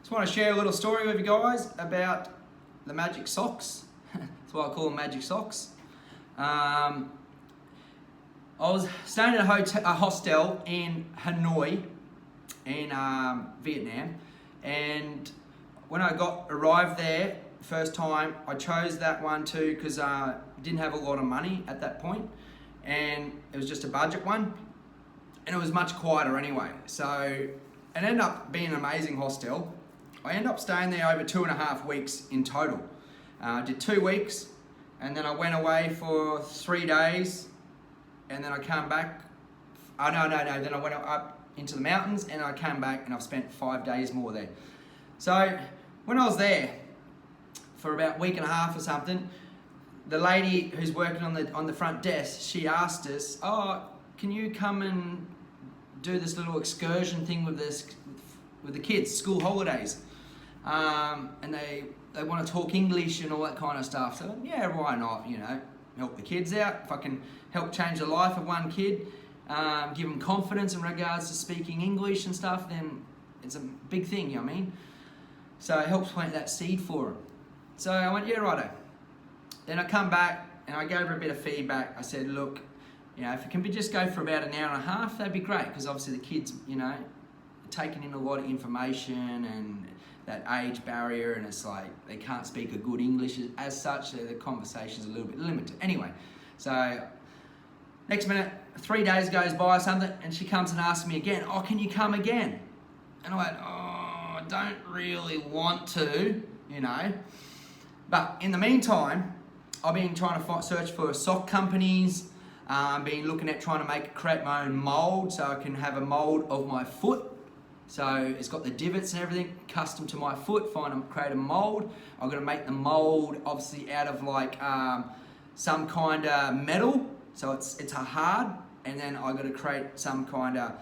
Just want to share a little story with you guys about the magic socks. That's why I call them magic socks. I was staying at a hostel in Hanoi in Vietnam, and when I arrived there first time, I chose that one too because I didn't have a lot of money at that point, and it was just a budget one, and it was much quieter anyway. So it ended up being an amazing hostel. I ended up staying there over 2.5 weeks in total. I did 2 weeks, and then I went away for 3 days, and then I came back. Then I went up into the mountains, and I came back, and I've spent 5 days more there. So when I was there for about a week and a half or something, the lady who's working on the front desk, she asked us, "Oh, can you come and do this little excursion thing with the kids, school holidays?" And they want to talk English and all that kind of stuff. So yeah, why not? Help the kids out. If I can help change the life of one kid, give them confidence in regards to speaking English and stuff, then it's a big thing, you know what I mean? So it helps plant that seed for them. So I went, yeah, righto. Then I come back and I gave her a bit of feedback. I said, look, if it can just go for about an hour and a half, that'd be great, because obviously the kids, taking in a lot of information and that age barrier, and it's like they can't speak a good English as such, so the conversation's a little bit limited. Anyway, so next minute, 3 days goes by or something, and she comes and asks me again, "Oh, can you come again?" And I went, "Oh, I don't really want to, But in the meantime, I've been trying to search for sock companies. Been looking at trying to create my own mold, so I can have a mold of my foot. So it's got the divots and everything custom to my foot. Create a mold. I'm gonna make the mold obviously out of some kind of metal, so it's a hard. And then I got to create some kind of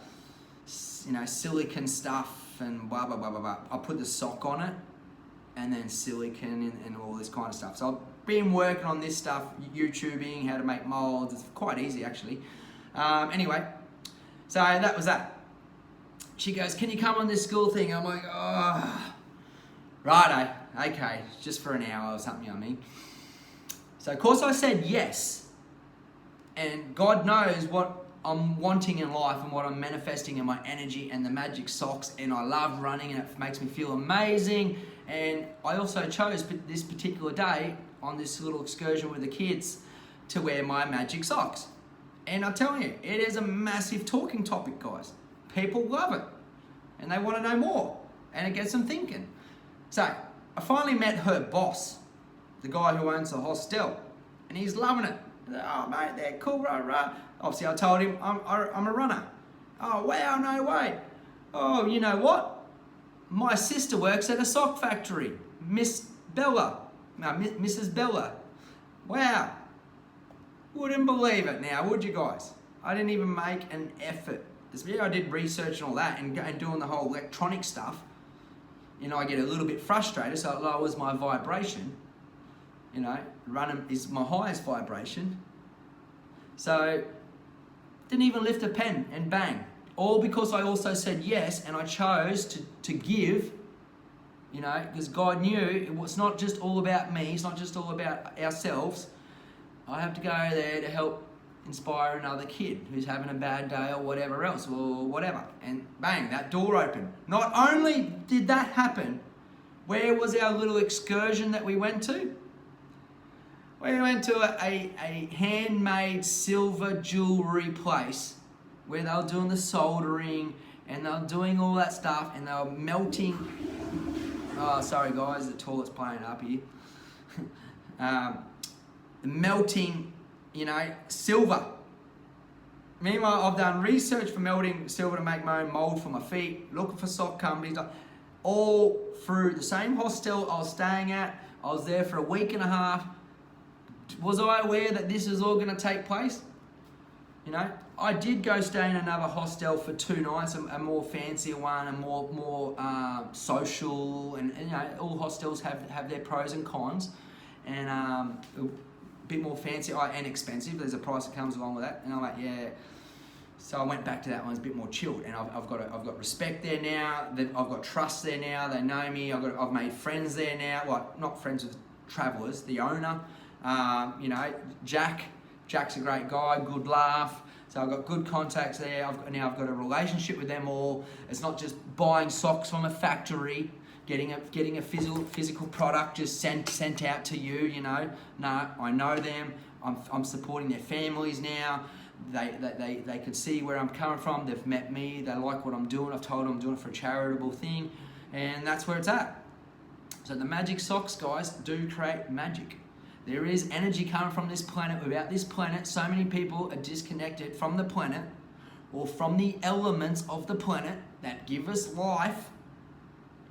silicon stuff and blah blah blah blah blah. I'll put the sock on it, and then silicon and all this kind of stuff. So I've been working on this stuff, YouTubing how to make molds. It's quite easy actually. Anyway, so that was that. She goes, "Can you come on this school thing?" I'm like, "Oh, righto, okay, just for an hour or something." You know what I mean? So of course I said yes, and God knows what I'm wanting in life and what I'm manifesting in my energy and the magic socks, and I love running and it makes me feel amazing. And I also chose this particular day on this little excursion with the kids to wear my magic socks. And I'm telling you, it is a massive talking topic, guys. People love it and they want to know more, and it gets them thinking. So I finally met her boss, the guy who owns the hostel, and he's loving it. "Oh mate, they're cool, rah rah." Obviously I told him I'm a runner. "Oh wow, no way." "Oh, you know what? My sister works at a sock factory, Mrs. Bella. Wow. Wouldn't believe it now, would you guys? I didn't even make an effort. I did research and all that, and doing the whole electronic stuff. I get a little bit frustrated, so it lowers my vibration. Running is my highest vibration. So, didn't even lift a pen, and bang. All because I also said yes, and I chose to give, because God knew it's not just all about me, it's not just all about ourselves. I have to go there to help inspire another kid who's having a bad day or whatever else, or whatever. And bang, that door opened. Not only did that happen, where was our little excursion that we went to? We went to a handmade silver jewellery place where they were doing the soldering and they were doing all that stuff, and they were melting. Oh, sorry guys, the toilet's playing up here. Melting, silver. Meanwhile, I've done research for melting silver to make my own mold for my feet, looking for sock companies, all through the same hostel I was staying at. I was there for a week and a half. Was I aware that this is all going to take place? I did go stay in another hostel for 2 nights, a more fancier one, and more social, and all hostels have their pros and cons, and a bit more fancy and expensive. There's a price that comes along with that, and I'm like, yeah, So I went back to that one. It's a bit more chilled, and I've got respect there now. I've got trust there now. They know me. I've made friends there now. Well, not friends with Travellers, the owner. Jack's a great guy. Good laugh. So I've got good contacts there. I've got a relationship with them all. It's not just buying socks from a factory, getting a physical product just sent out to you. No, I know them. I'm supporting their families now. They can see where I'm coming from. They've met me. They like what I'm doing. I've told them I'm doing it for a charitable thing, and that's where it's at. So the magic socks, guys, do create magic. There is energy coming from this planet. Without this planet, so many people are disconnected from the planet or from the elements of the planet that give us life.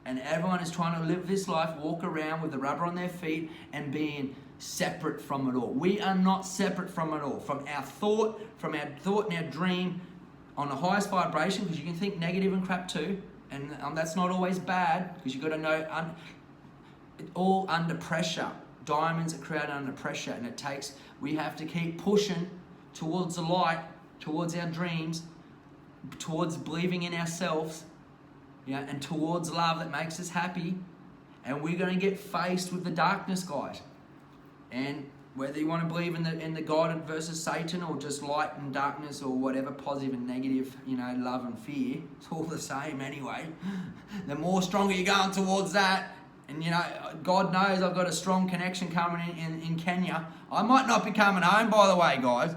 And everyone is trying to live this life, walk around with the rubber on their feet and being separate from it all. We are not separate from it all. From our thought and our dream on the highest vibration, because you can think negative and crap too. And that's not always bad, because you've got to know all under pressure. Diamonds are created under pressure, and we have to keep pushing towards the light, towards our dreams, towards believing in ourselves, and towards love that makes us happy. And we're going to get faced with the darkness, guys. And whether you want to believe in the God versus Satan, or just light and darkness, or whatever, positive and negative, love and fear, it's all the same anyway. The more stronger you're going towards that. And God knows I've got a strong connection coming in Kenya. I might not be coming home, by the way, guys.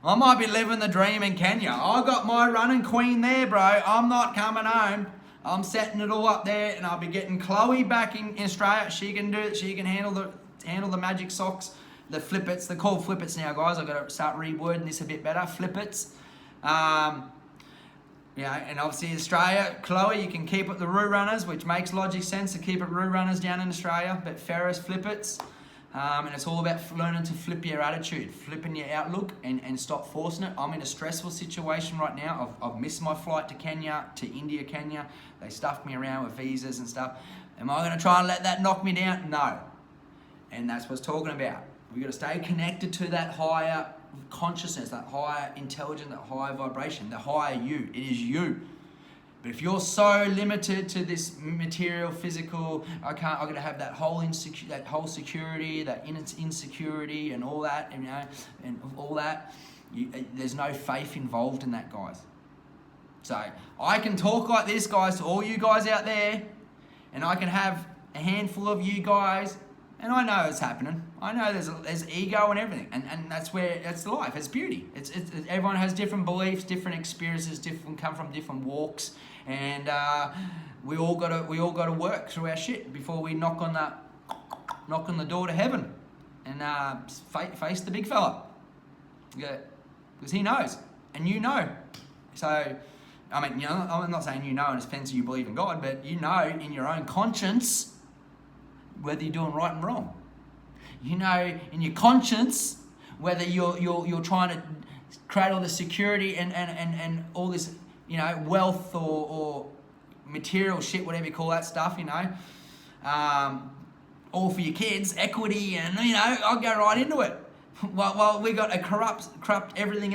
I might be living the dream in Kenya. I got my running queen there, bro. I'm not coming home. I'm setting it all up there, and I'll be getting Chloe back in Australia. She can do it. She can handle the magic socks, the flippets. They're called flippets now, guys. I've got to start rewording this a bit better. Flippets. And obviously Australia, Chloe, you can keep it the Roo Runners, which makes logic sense to keep it Roo Runners down in Australia, but Ferris Flippets. And it's all about learning to flip your attitude, flipping your outlook, and stop forcing it. I'm in a stressful situation right now. I've missed my flight to India, Kenya. They stuffed me around with visas and stuff. Am I going to try and let that knock me down? No. And that's what I was talking about. We've got to stay connected to that higher consciousness, that higher intelligence, that higher vibration, the higher you. It is you. But if you're so limited to this material, physical, I'm going to have that whole security, that insecurity, and all that, and all that. There's no faith involved in that, guys. So I can talk like this, guys, to all you guys out there, and I can have a handful of you guys. And I know it's happening. I know there's ego and everything, and that's life. It's beauty. It's everyone has different beliefs, different experiences, come from different walks, and we all got to work through our shit before we knock on the door to heaven, and face the big fella. Yeah, because he knows, and you know. So, I mean, I'm not saying in a sense you believe in God, but in your own conscience whether you're doing right and wrong. In your conscience, whether you're trying to create all the security and all this, wealth or material shit, whatever you call that stuff, all for your kids, equity, and I'll go right into it. Well, we got a corrupt everything else.